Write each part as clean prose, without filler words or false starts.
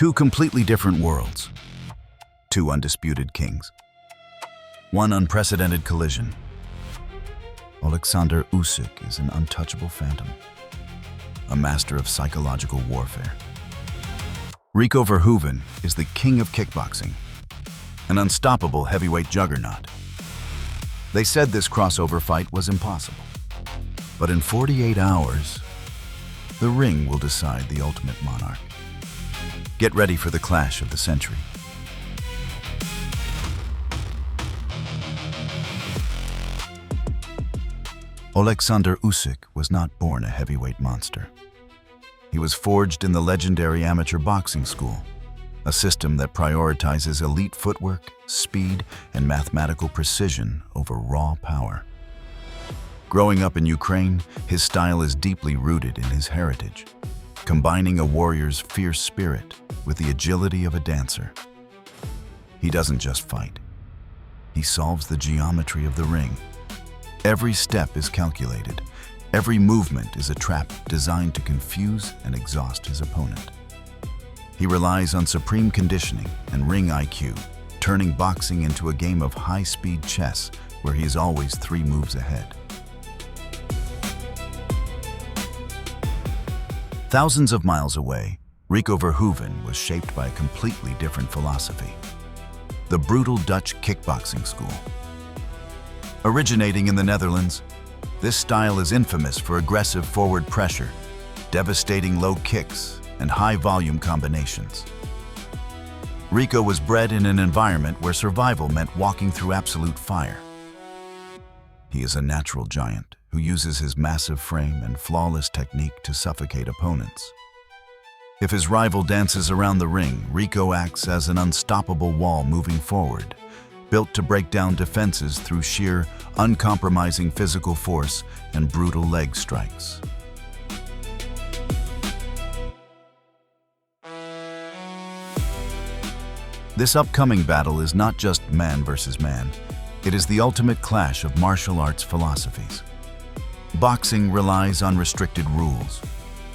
Two completely different worlds. Two undisputed kings. One unprecedented collision. Oleksandr Usyk is an untouchable phantom, a master of psychological warfare. Rico Verhoeven is the King of Kickboxing, an unstoppable heavyweight juggernaut. They said this crossover fight was impossible. But in 48 hours, the ring will decide the ultimate monarch. Get ready for the clash of the century. Oleksandr Usyk was not born a heavyweight monster. He was forged in the legendary amateur boxing school, a system that prioritizes elite footwork, speed, and mathematical precision over raw power. Growing up in Ukraine, his style is deeply rooted in his heritage, combining a warrior's fierce spirit with the agility of a dancer. He doesn't just fight. He solves the geometry of the ring. Every step is calculated. Every movement is a trap designed to confuse and exhaust his opponent. He relies on supreme conditioning and ring IQ, turning boxing into a game of high-speed chess where he is always 3 moves ahead. Thousands of miles away, Rico Verhoeven was shaped by a completely different philosophy: the brutal Dutch kickboxing school. Originating in the Netherlands, this style is infamous for aggressive forward pressure, devastating low kicks, and high-volume combinations. Rico was bred in an environment where survival meant walking through absolute fire. He is a natural giant who uses his massive frame and flawless technique to suffocate opponents. If his rival dances around the ring, Rico acts as an unstoppable wall moving forward, built to break down defenses through sheer, uncompromising physical force and brutal leg strikes. This upcoming battle is not just man versus man. It is the ultimate clash of martial arts philosophies. Boxing relies on restricted rules,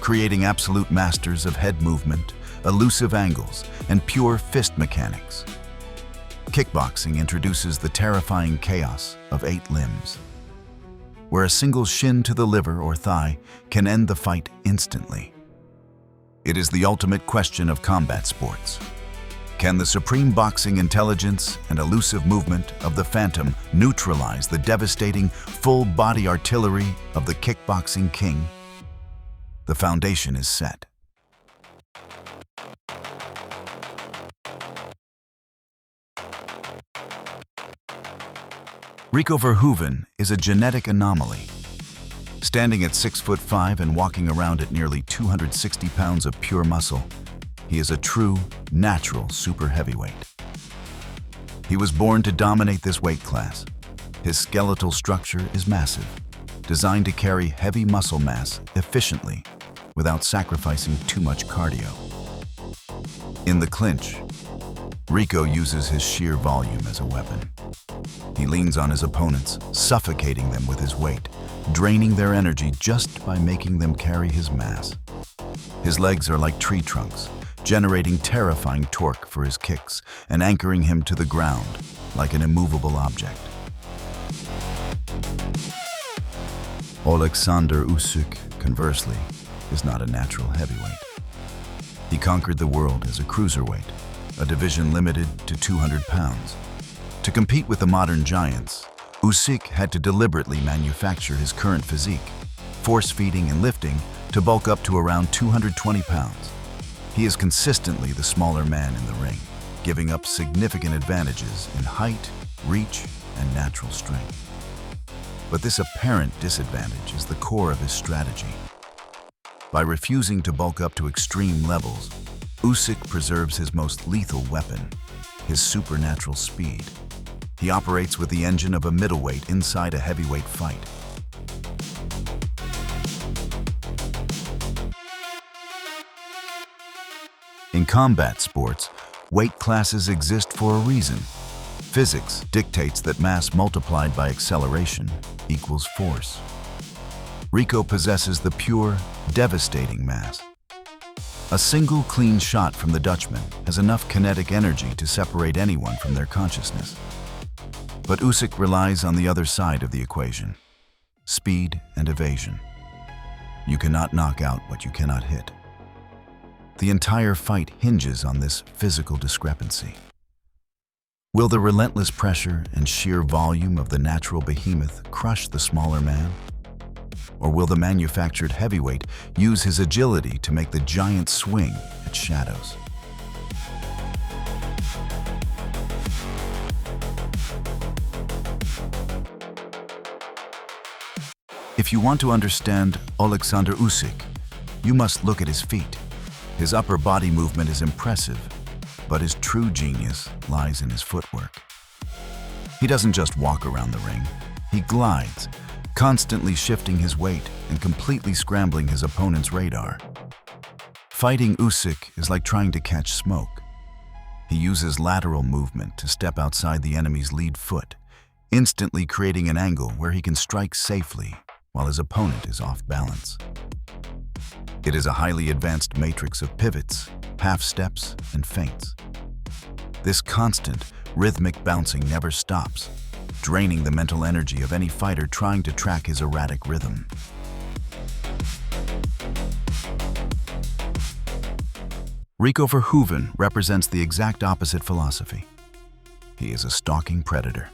creating absolute masters of head movement, elusive angles, and pure fist mechanics. Kickboxing introduces the terrifying chaos of 8 limbs, where a single shin to the liver or thigh can end the fight instantly. It is the ultimate question of combat sports. Can the supreme boxing intelligence and elusive movement of the Phantom neutralize the devastating, full-body artillery of the kickboxing king? The foundation is set. Rico Verhoeven is a genetic anomaly. Standing at 6'5" and walking around at nearly 260 pounds of pure muscle, he is a true, natural super heavyweight. He was born to dominate this weight class. His skeletal structure is massive, designed to carry heavy muscle mass efficiently without sacrificing too much cardio. In the clinch, Rico uses his sheer volume as a weapon. He leans on his opponents, suffocating them with his weight, draining their energy just by making them carry his mass. His legs are like tree trunks, generating terrifying torque for his kicks and anchoring him to the ground like an immovable object. Oleksandr Usyk, conversely, is not a natural heavyweight. He conquered the world as a cruiserweight, a division limited to 200 pounds. To compete with the modern giants, Usyk had to deliberately manufacture his current physique, force-feeding and lifting to bulk up to around 220 pounds. He is consistently the smaller man in the ring, giving up significant advantages in height, reach, and natural strength. But this apparent disadvantage is the core of his strategy. By refusing to bulk up to extreme levels, Usyk preserves his most lethal weapon, his supernatural speed. He operates with the engine of a middleweight inside a heavyweight fight. In combat sports, weight classes exist for a reason. Physics dictates that mass multiplied by acceleration equals force. Rico possesses the pure, devastating mass. A single clean shot from the Dutchman has enough kinetic energy to separate anyone from their consciousness. But Usyk relies on the other side of the equation: speed and evasion. You cannot knock out what you cannot hit. The entire fight hinges on this physical discrepancy. Will the relentless pressure and sheer volume of the natural behemoth crush the smaller man? Or will the manufactured heavyweight use his agility to make the giant swing at shadows? If you want to understand Oleksandr Usyk, you must look at his feet. His upper body movement is impressive, but his true genius lies in his footwork. He doesn't just walk around the ring, he glides, constantly shifting his weight and completely scrambling his opponent's radar. Fighting Usyk is like trying to catch smoke. He uses lateral movement to step outside the enemy's lead foot, instantly creating an angle where he can strike safely while his opponent is off balance. It is a highly advanced matrix of pivots, half steps, and feints. This constant, rhythmic bouncing never stops, draining the mental energy of any fighter trying to track his erratic rhythm. Rico Verhoeven represents the exact opposite philosophy. He is a stalking predator.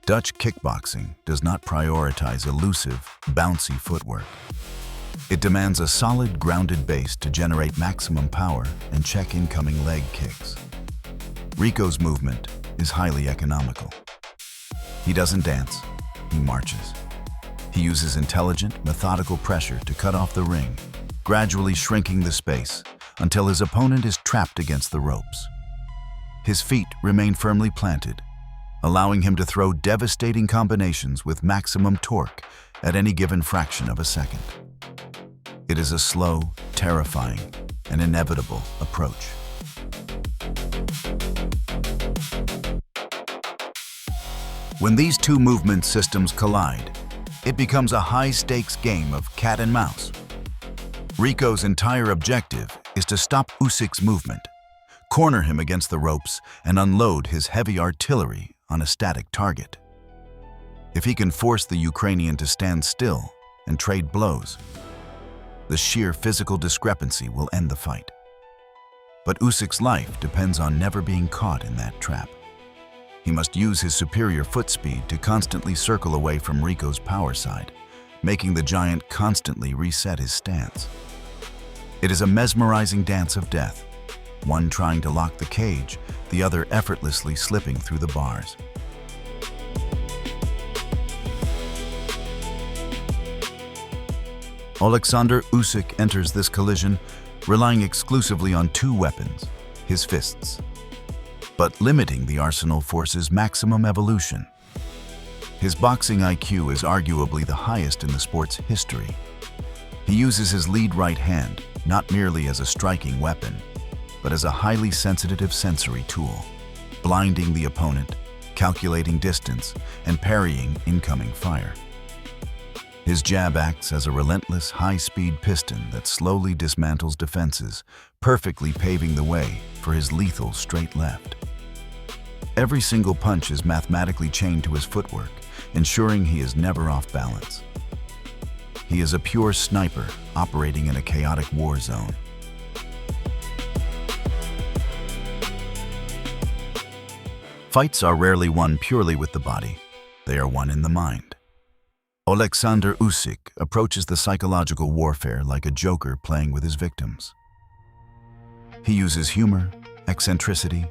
Dutch kickboxing does not prioritize elusive, bouncy footwork. It demands a solid, grounded base to generate maximum power and check incoming leg kicks. Rico's movement is highly economical. He doesn't dance, he marches. He uses intelligent, methodical pressure to cut off the ring, gradually shrinking the space until his opponent is trapped against the ropes. His feet remain firmly planted, allowing him to throw devastating combinations with maximum torque at any given fraction of a second. It is a slow, terrifying, and inevitable approach. When these two movement systems collide, it becomes a high-stakes game of cat and mouse. Rico's entire objective is to stop Usyk's movement, corner him against the ropes, and unload his heavy artillery on a static target. If he can force the Ukrainian to stand still and trade blows, the sheer physical discrepancy will end the fight. But Usyk's life depends on never being caught in that trap. He must use his superior foot speed to constantly circle away from Rico's power side, making the giant constantly reset his stance. It is a mesmerizing dance of death, one trying to lock the cage, the other effortlessly slipping through the bars. Oleksandr Usyk enters this collision relying exclusively on two weapons, his fists. But limiting the arsenal forces maximum evolution. His boxing IQ is arguably the highest in the sport's history. He uses his lead right hand not merely as a striking weapon, but as a highly sensitive sensory tool, blinding the opponent, calculating distance, and parrying incoming fire. His jab acts as a relentless, high-speed piston that slowly dismantles defenses, perfectly paving the way for his lethal straight left. Every single punch is mathematically chained to his footwork, ensuring he is never off balance. He is a pure sniper operating in a chaotic war zone. Fights are rarely won purely with the body. They are won in the mind. Oleksandr Usyk approaches the psychological warfare like a joker playing with his victims. He uses humor, eccentricity,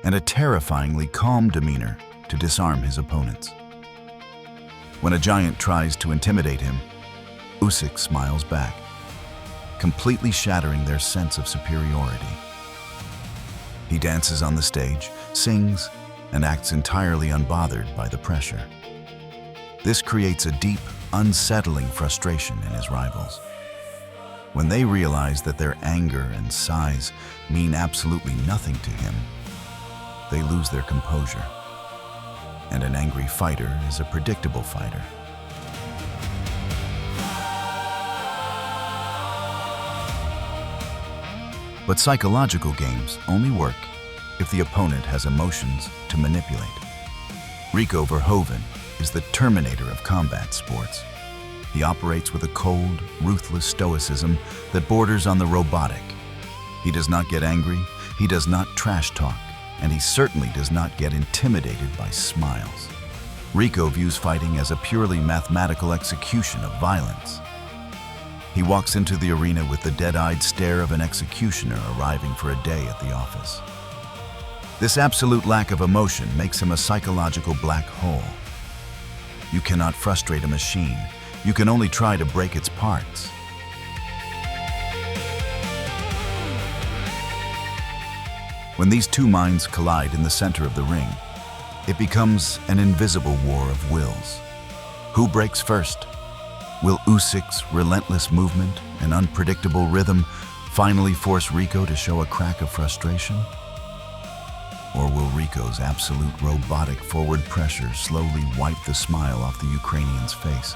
and a terrifyingly calm demeanor to disarm his opponents. When a giant tries to intimidate him, Usyk smiles back, completely shattering their sense of superiority. He dances on the stage, sings, and acts entirely unbothered by the pressure. This creates a deep, unsettling frustration in his rivals. When they realize that their anger and size mean absolutely nothing to him, they lose their composure. And an angry fighter is a predictable fighter. But psychological games only work if the opponent has emotions to manipulate. Rico Verhoeven is the Terminator of combat sports. He operates with a cold, ruthless stoicism that borders on the robotic. He does not get angry, he does not trash talk, and he certainly does not get intimidated by smiles. Rico views fighting as a purely mathematical execution of violence. He walks into the arena with the dead-eyed stare of an executioner arriving for a day at the office. This absolute lack of emotion makes him a psychological black hole. You cannot frustrate a machine. You can only try to break its parts. When these two minds collide in the center of the ring, it becomes an invisible war of wills. Who breaks first? Will Usyk's relentless movement and unpredictable rhythm finally force Rico to show a crack of frustration? Or will Rico's absolute robotic forward pressure slowly wipe the smile off the Ukrainian's face,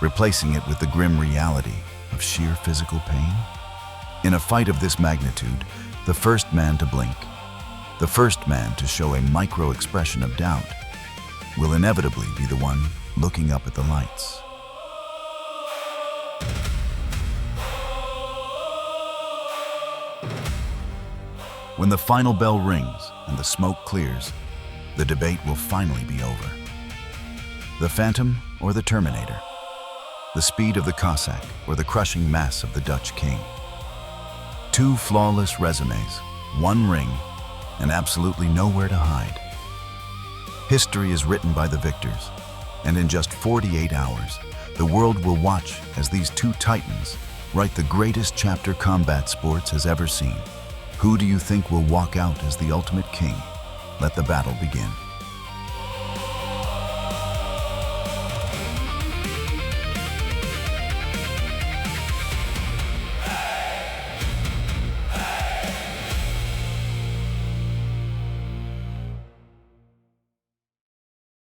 replacing it with the grim reality of sheer physical pain? In a fight of this magnitude, the first man to blink, the first man to show a micro-expression of doubt, will inevitably be the one looking up at the lights. When the final bell rings and the smoke clears, the debate will finally be over. The Phantom or the Terminator? The speed of the Cossack or the crushing mass of the Dutch King? Two flawless resumes, one ring, and absolutely nowhere to hide. History is written by the victors, and in just 48 hours, the world will watch as these two titans write the greatest chapter combat sports has ever seen. Who do you think will walk out as the ultimate king? Let the battle begin.